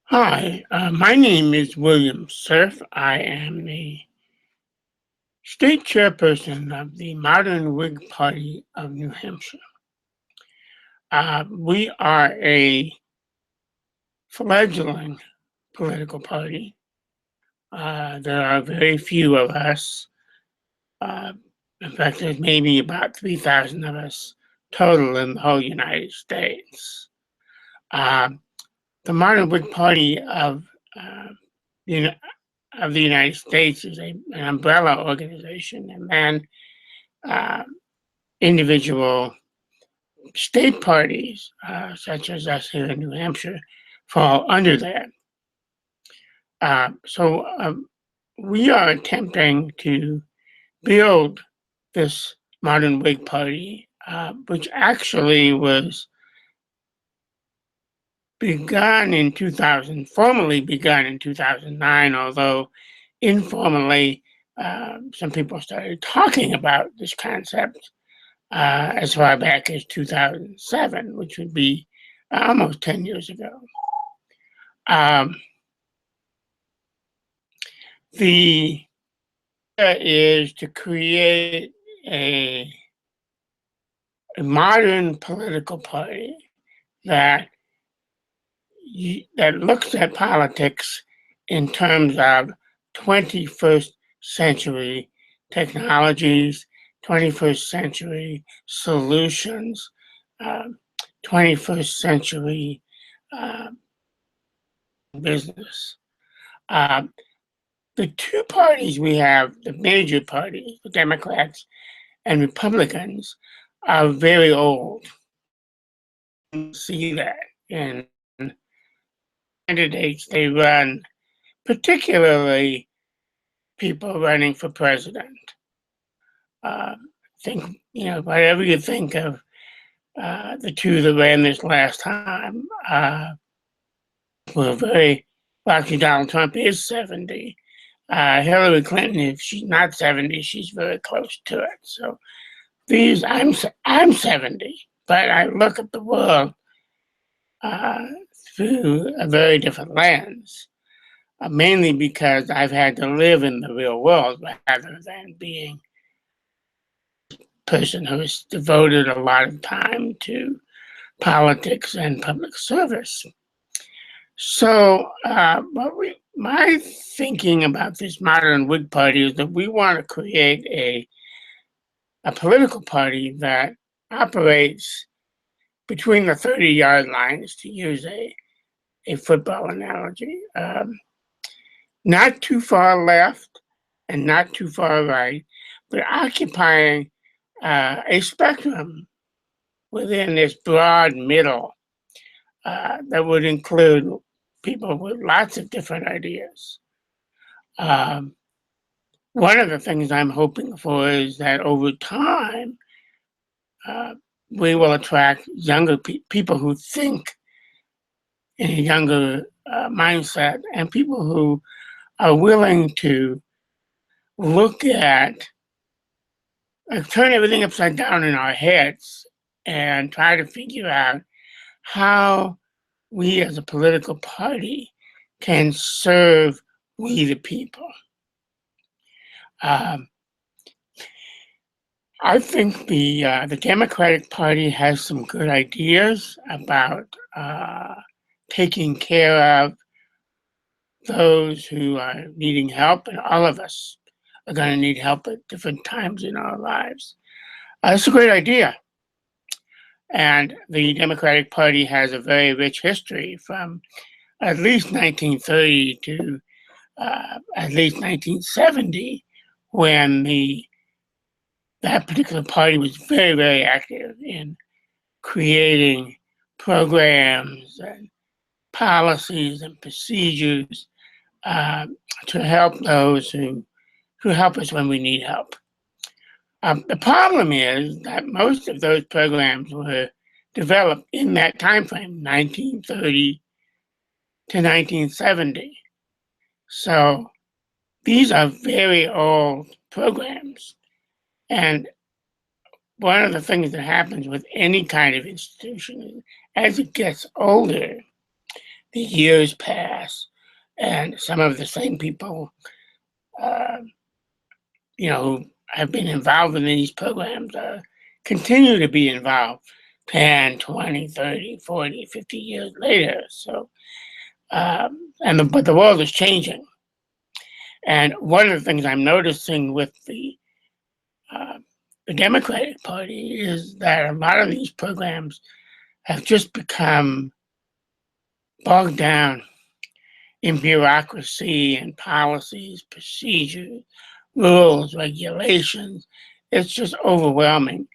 Hi, my name is William Cerf. I am the state chairperson of the Modern Whig Party of New Hampshire. We are a fledgling political party. There are very few of us. Uh, in fact, there's maybe about 3,000 of us total in the whole United States. Uh, the Modern Whig Party uh, the of the United States is an umbrella organization, and then uh, individual state parties, such as us here in New Hampshire, fall under that. So we are attempting to build this modern Whig Party, which actually was formally begun in 2009, although informally, some people started talking about this concept as far back as 2007, which would be almost 10 years ago. Um, the idea is to create a, a modern political party that that looks at politics in terms of 21st century technologies, 21st century solutions, uh, 21st century uh, business. Uh, the two parties we have, the major parties, the Democrats and Republicans, are very old. You see that in candidates they run, particularly people running for president. Uh, whatever you think of the two that ran this last time, were very. Well, actually, Donald Trump is 70. Hillary Clinton, if she's not 70, she's very close to it. So I'm 70, but I look at the world uh, through a very different lens. Mainly because I've had to live in the real world rather than being a person who has devoted a lot of time to politics and public service. So, my thinking about this modern Whig Party is that we want to create a political party that operates between the 30-yard lines, to use a football analogy. Not too far left and not too far right, but occupying a spectrum within this broad middle that would include people with lots of different ideas. Um, One of the things I'm hoping for is that over time, uh, we will attract younger people who think in a younger mindset and people who are willing to look at turn everything upside down in our heads and try to figure out how we as a political party can serve we the people. Um, I think the Democratic Party has some good ideas about taking care of those who are needing help, and all of us are going to need help at different times in our lives. That's a great idea. And the Democratic Party has a very rich history from at least 1930 to at least 1970, when that particular party was very, very active in creating programs and policies and procedures uh, to help those who help us when we need help. The problem is that most of those programs were developed in that time frame, 1930 to 1970. So these are very old programs. And one of the things that happens with any kind of institution is as it gets older, the years pass, and some of the same people, uh, who have been involved in these programs continue to be involved 10, 20, 30, 40, 50 years later. So, but the world is changing. And one of the things I'm noticing with uh, the Democratic Party is that a lot of these programs have just become bogged down in bureaucracy and policies, procedures, rules, regulations. It's just overwhelming,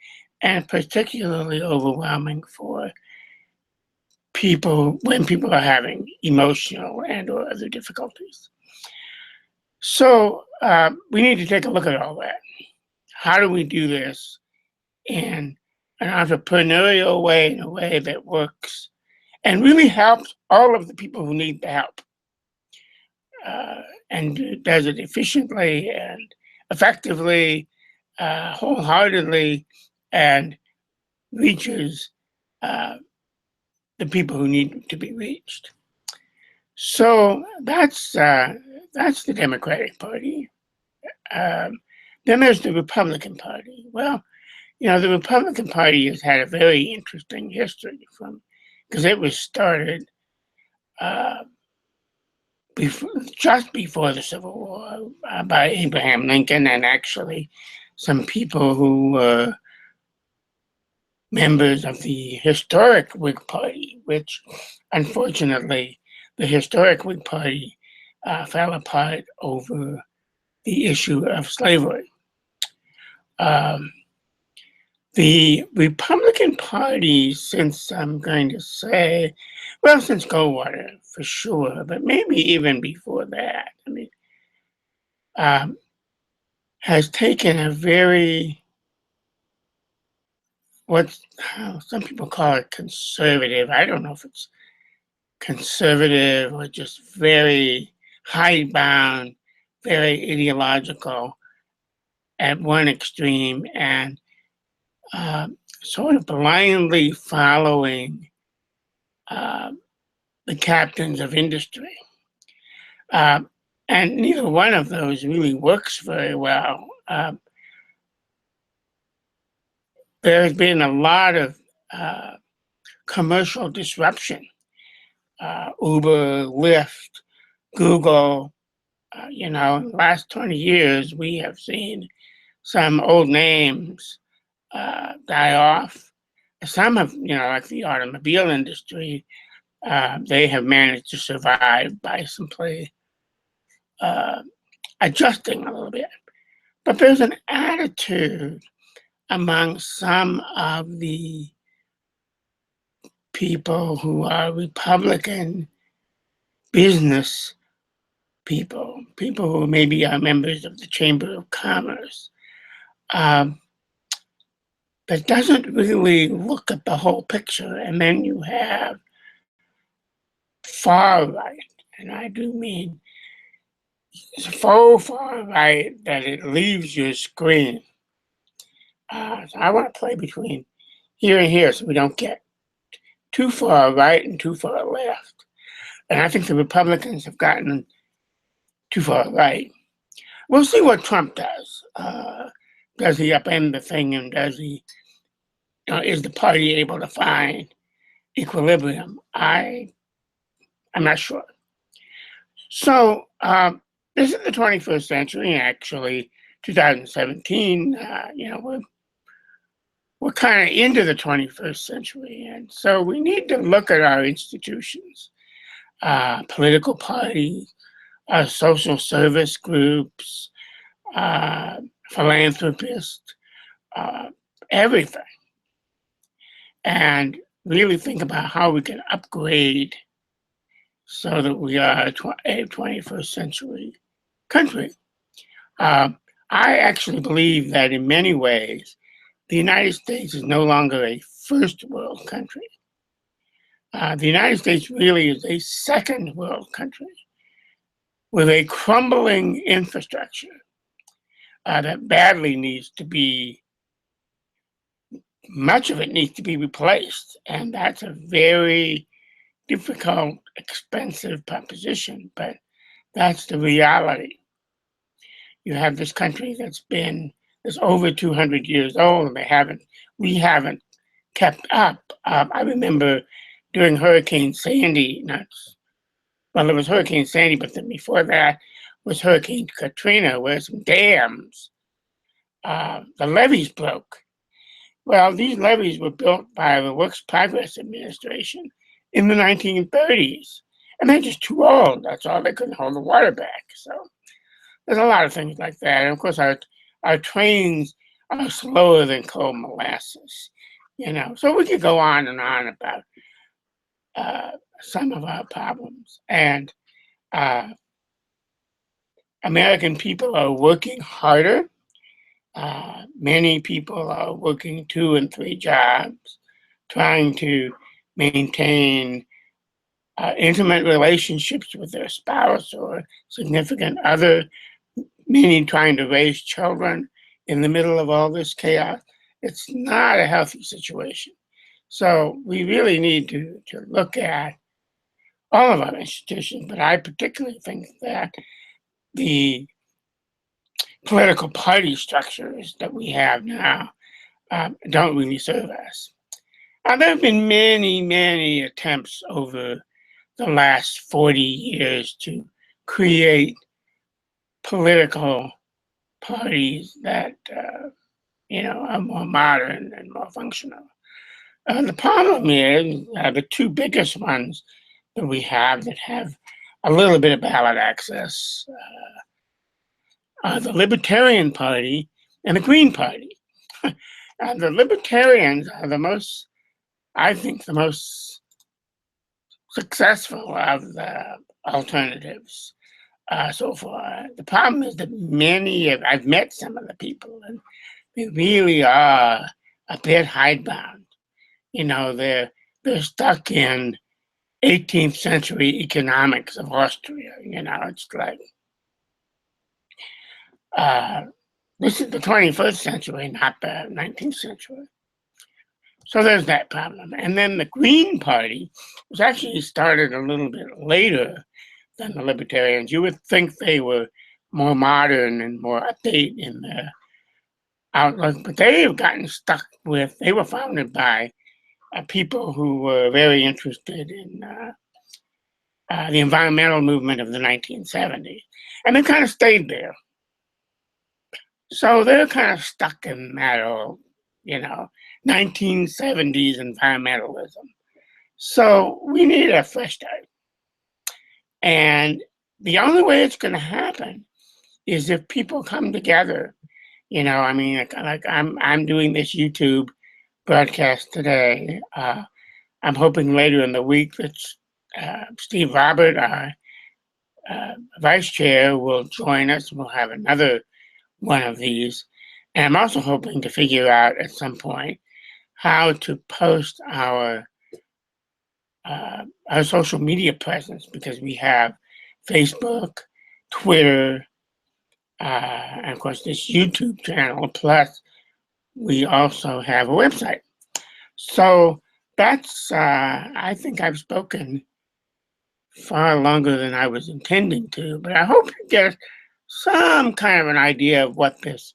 and particularly overwhelming for people when people are having emotional and or other difficulties. So we need to take a look at all that. How do we do this in an entrepreneurial way, in a way that works and really helps all of the people who need the help, and does it efficiently and effectively, wholeheartedly, and reaches the people who need to be reached. So that's the Democratic Party. Then there's the Republican Party. Well, the Republican Party has had a very interesting history because it was started just before the Civil War by Abraham Lincoln, and actually some people who were members of the historic Whig Party, which unfortunately the historic Whig Party fell apart over the issue of slavery. The Republican Party, since I'm going to say, well, since Goldwater for sure, but maybe even before that, has taken a very, some people call it conservative. I don't know if it's conservative or just very hidebound, very ideological at one extreme, and sort of blindly following the captains of industry. And neither one of those really works very well. There has been a lot of commercial disruption. Uber, Lyft, Google, in the last 20 years, we have seen some old names die off. Some have, like the automobile industry, they have managed to survive by simply adjusting a little bit. But there's an attitude among some of the people who are Republican business people who maybe are members of the Chamber of Commerce, that doesn't really look at the whole picture. And then you have far right, and I do mean so far right that it leaves your screen. So I want to play between here and here so we don't get too far right and too far left. And I think the Republicans have gotten too far right. We'll see what Trump does. Does he upend the thing, and does he, is the party able to find equilibrium? I'm not sure. So this is the 21st century, and actually 2017, we're kind of into the 21st century. And so we need to look at our institutions, political parties, social service groups, philanthropists, everything, and really think about how we can upgrade so that we are a 21st century country. I actually believe that in many ways, the United States is no longer a first world country. The United States really is a second world country with a crumbling infrastructure that badly needs to be, much of it needs to be replaced. And that's a very difficult, expensive proposition, but that's the reality. You have this country that's over 200 years old, and we haven't kept up. I remember during Hurricane Sandy, it was Hurricane Sandy, but then before that was Hurricane Katrina, where some dams, the levees broke. Well, these levees were built by the Works Progress Administration in the 1930s, and they're just too old. That's all, they couldn't hold the water back. So there's a lot of things like that. And of course, our trains are slower than coal molasses, So we could go on and on about some of our problems. And American people are working harder. Many people are working 2 and 3 jobs, trying to maintain intimate relationships with their spouse or significant other, meaning trying to raise children in the middle of all this chaos. It's not a healthy situation. So we really need to look at all of our institutions, but I particularly think that the political party structures that we have now don't really serve us. There have been many, many attempts over the last 40 years to create political parties that are more modern and more functional. The problem is the 2 biggest ones that we have that have a little bit of ballot access are the Libertarian Party and the Green Party. The Libertarians are the most successful of the alternatives so far. The problem is that I've met some of the people, and they really are a bit hidebound. They're stuck in 18th century economics of Austria. It's like this is the 21st century, not the 19th century. So there's that problem. And then the Green Party was actually started a little bit later than the Libertarians. You would think they were more modern and more update in their outlook, but they've gotten stuck they were founded by people who were very interested in the environmental movement of the 1970s. And they kind of stayed there. So they're kind of stuck in that old, 1970s environmentalism. So we need a fresh start. And the only way it's going to happen is if people come together. Like I'm doing this YouTube broadcast today. I'm hoping later in the week that Steve Robert, our vice chair, will join us. We'll have another one of these. And I'm also hoping to figure out at some point how to post our social media presence, because we have Facebook, Twitter, and of course this YouTube channel, plus we also have a website. So that's, I think I've spoken far longer than I was intending to, but I hope you get some kind of an idea of what this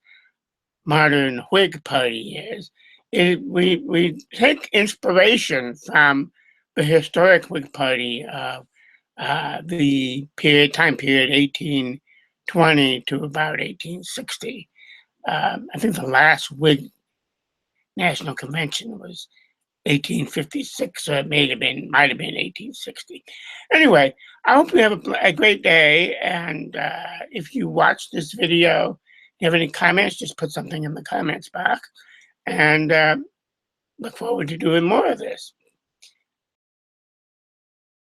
modern Whig Party is. We take inspiration from the historic Whig Party of the time period 1820 to about 1860. I think the last Whig National Convention was 1856, or it might have been 1860. Anyway, I hope you have a great day, and if you watch this video, if you have any comments, just put something in the comments box, and look forward to doing more of this.